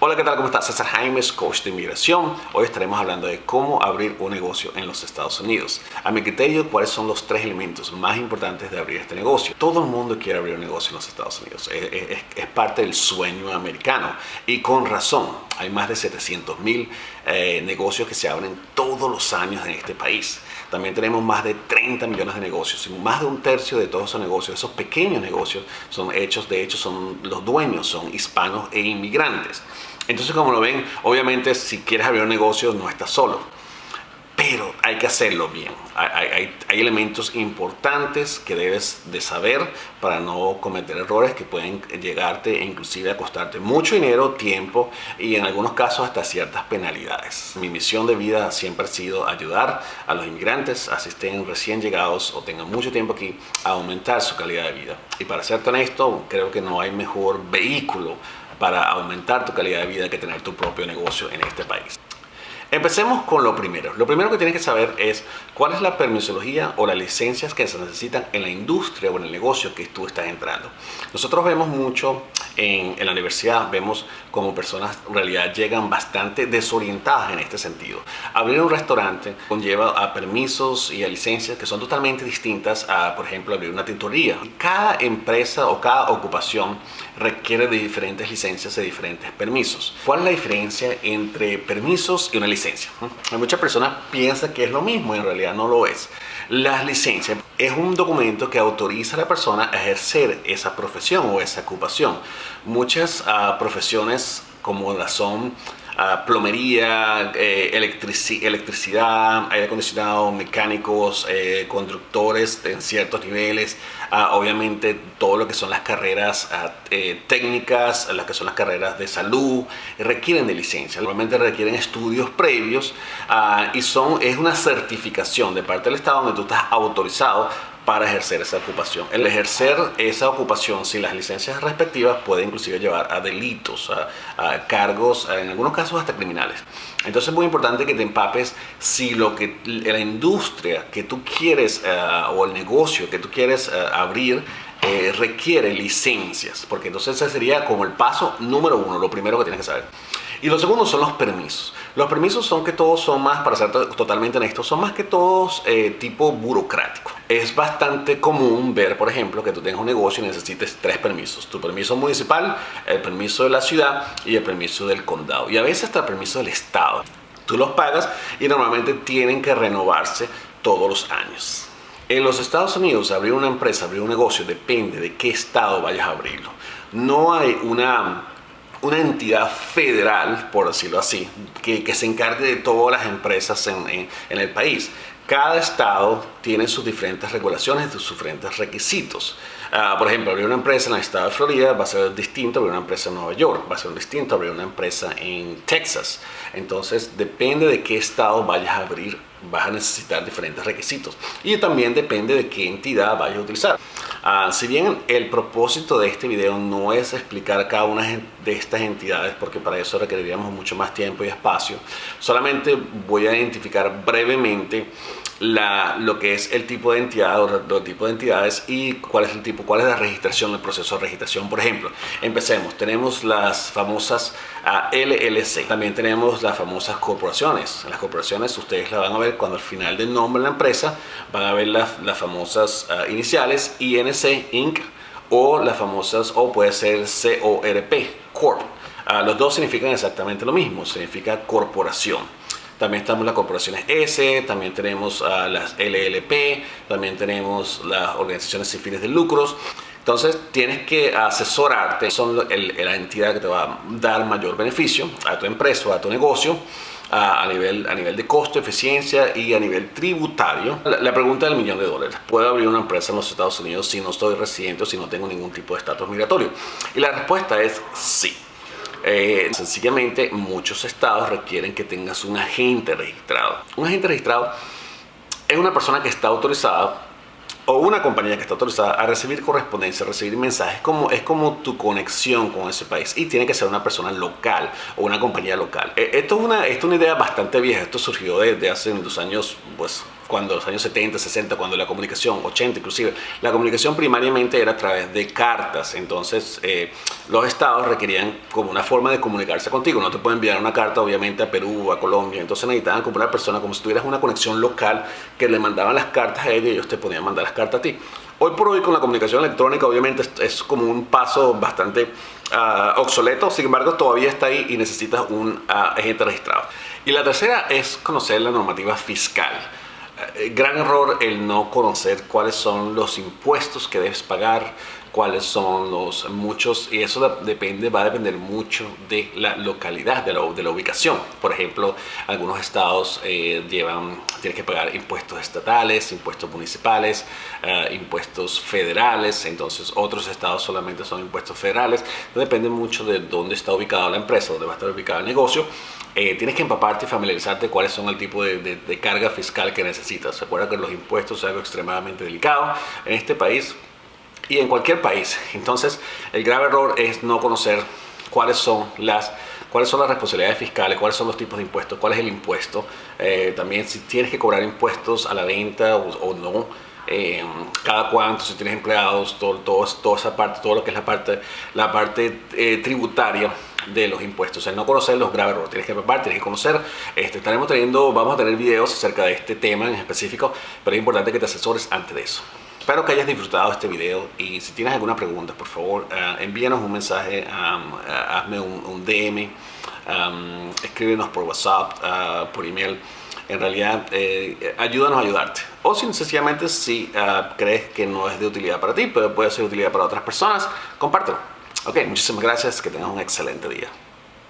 Hola, ¿qué tal? ¿Cómo estás? César Jaimes, coach de inmigración. Hoy estaremos hablando de cómo abrir un negocio en los Estados Unidos. A mi criterio, ¿cuáles son los 3 elementos más importantes de abrir este negocio? Todo el mundo quiere abrir un negocio en los Estados Unidos. Es parte del sueño americano. Y con razón, hay más de 700,000 negocios que se abren todos los años en este país. También tenemos más de 30 millones de negocios. Y más de un tercio de todos esos negocios, esos pequeños negocios, los dueños son hispanos e inmigrantes. Entonces, como lo ven, obviamente si quieres abrir un negocio no estás solo, pero hay que hacerlo bien. Hay elementos importantes que debes de saber para no cometer errores que pueden llegarte e inclusive a costarte mucho dinero, tiempo y en algunos casos hasta ciertas penalidades. Mi misión de vida siempre ha sido ayudar a los inmigrantes, así estén recién llegados o tengan mucho tiempo aquí, a aumentar su calidad de vida. Y para serte honesto, creo que no hay mejor vehículo para aumentar tu calidad de vida que tener tu propio negocio en este país. Empecemos con lo primero. Lo primero que tienes que saber es cuál es la permisología o las licencias que se necesitan en la industria o en el negocio que tú estás entrando. Nosotros vemos mucho en la universidad, vemos como personas en realidad llegan bastante desorientadas en este sentido. Abrir un restaurante conlleva a permisos y a licencias que son totalmente distintas a, por ejemplo, abrir una tintorería. Cada empresa o cada ocupación requiere de diferentes licencias y diferentes permisos. ¿Cuál es la diferencia entre permisos y una licencia? Muchas personas piensan que es lo mismo y en realidad no lo es. Las licencias es un documento que autoriza a la persona a ejercer esa profesión o esa ocupación. Muchas profesiones como la son plomería, electricidad, aire acondicionado, mecánicos, conductores en ciertos niveles, obviamente todo lo que son las carreras técnicas, las que son las carreras de salud, requieren de licencia. Normalmente requieren estudios previos y es una certificación de parte del Estado donde tú estás autorizado para ejercer esa ocupación. El ejercer esa ocupación sin las licencias respectivas puede inclusive llevar a delitos, a cargos, en algunos casos hasta criminales. Entonces es muy importante que te empapes si la industria que tú quieres o el negocio que tú quieres abrir requiere licencias, porque entonces ese sería como el paso número 1, lo primero que tienes que saber. Y lo segundo son los permisos. Los permisos son que todos son más, para ser totalmente honestos, son más que todos tipo burocrático. Es bastante común ver, por ejemplo, que tú tengas un negocio y necesites 3 permisos. Tu permiso municipal, el permiso de la ciudad y el permiso del condado. Y a veces hasta el permiso del estado. Tú los pagas y normalmente tienen que renovarse todos los años. En los Estados Unidos, abrir una empresa, abrir un negocio, depende de qué estado vayas a abrirlo. No hay una entidad federal, por decirlo así, que se encargue de todas las empresas en el país. Cada estado tiene sus diferentes regulaciones, sus diferentes requisitos. Por ejemplo, abrir una empresa en el estado de Florida va a ser distinto a abrir una empresa en Nueva York, va a ser distinto a abrir una empresa en Texas. Entonces, depende de qué estado vayas a abrir, vas a necesitar diferentes requisitos. Y también depende de qué entidad vayas a utilizar. Si bien el propósito de este video no es explicar cada una de estas entidades, porque para eso requeriríamos mucho más tiempo y espacio, solamente voy a identificar brevemente lo que es el tipo de entidad o los tipos de entidades y cuál es la registración, el proceso de registración. Por ejemplo, empecemos. Tenemos las famosas LLC. También tenemos las famosas corporaciones. Las corporaciones ustedes las van a ver cuando al final del nombre de la empresa van a ver las famosas iniciales INC, Inc. o las famosas, o puede ser CORP, Corp. Los dos significan exactamente lo mismo, significa corporación. También estamos las corporaciones S, también tenemos las LLP, también tenemos las organizaciones sin fines de lucros. Entonces tienes que asesorarte, son la entidad que te va a dar mayor beneficio a tu empresa o a tu negocio a nivel de costo, eficiencia y a nivel tributario. La pregunta del $1,000,000. ¿Puedo abrir una empresa en los Estados Unidos si no estoy residente o si no tengo ningún tipo de estatus migratorio? Y la respuesta es sí. Sencillamente muchos estados requieren que tengas un agente registrado. Un agente registrado es una persona que está autorizada o una compañía que está autorizada a recibir correspondencia, a recibir mensajes, es como tu conexión con ese país, y tiene que ser una persona local o una compañía local. Esto es una idea bastante vieja. Esto surgió desde hace 2 años, pues cuando los años 70, 60, cuando la comunicación, 80 inclusive, la comunicación primariamente era a través de cartas. Entonces los estados requerían como una forma de comunicarse contigo. No te pueden enviar una carta obviamente a Perú, a Colombia. Entonces necesitaban como una persona, como si tuvieras una conexión local, que le mandaban las cartas a ellos y ellos te podían mandar las cartas a ti. Hoy por hoy con la comunicación electrónica obviamente es como un paso bastante obsoleto, sin embargo todavía está ahí y necesitas un agente registrado. Y la tercera es conocer la normativa fiscal. Gran error el no conocer cuáles son los impuestos que debes pagar, cuáles son los muchos, y eso va a depender mucho de la localidad, de la ubicación. Por ejemplo, algunos estados tienes que pagar impuestos estatales, impuestos municipales, impuestos federales. Entonces otros estados solamente son impuestos federales. Depende mucho de dónde está ubicada la empresa, dónde va a estar ubicado el negocio. Tienes que empaparte y familiarizarte cuáles son el tipo de carga fiscal que necesitas. Recuerda que los impuestos es algo extremadamente delicado en este país y en cualquier país. Entonces el grave error es no conocer cuáles son las responsabilidades fiscales, cuáles son los tipos de impuestos, cuál es el impuesto, también si tienes que cobrar impuestos a la venta o no, cada cuánto, si tienes empleados, toda esa parte, todo lo que es la parte tributaria de los impuestos. El no conocer los graves errores, tienes que preparar, tienes que conocer. Vamos a tener videos acerca de este tema en específico, pero es importante que te asesores antes de eso. Espero que hayas disfrutado este video y si tienes alguna pregunta, por favor, envíanos un mensaje, hazme un DM, escríbenos por WhatsApp, por email. En realidad, ayúdanos a ayudarte. O si sencillamente crees que no es de utilidad para ti, pero puede ser de utilidad para otras personas, compártelo. Ok, muchísimas gracias, que tengas un excelente día.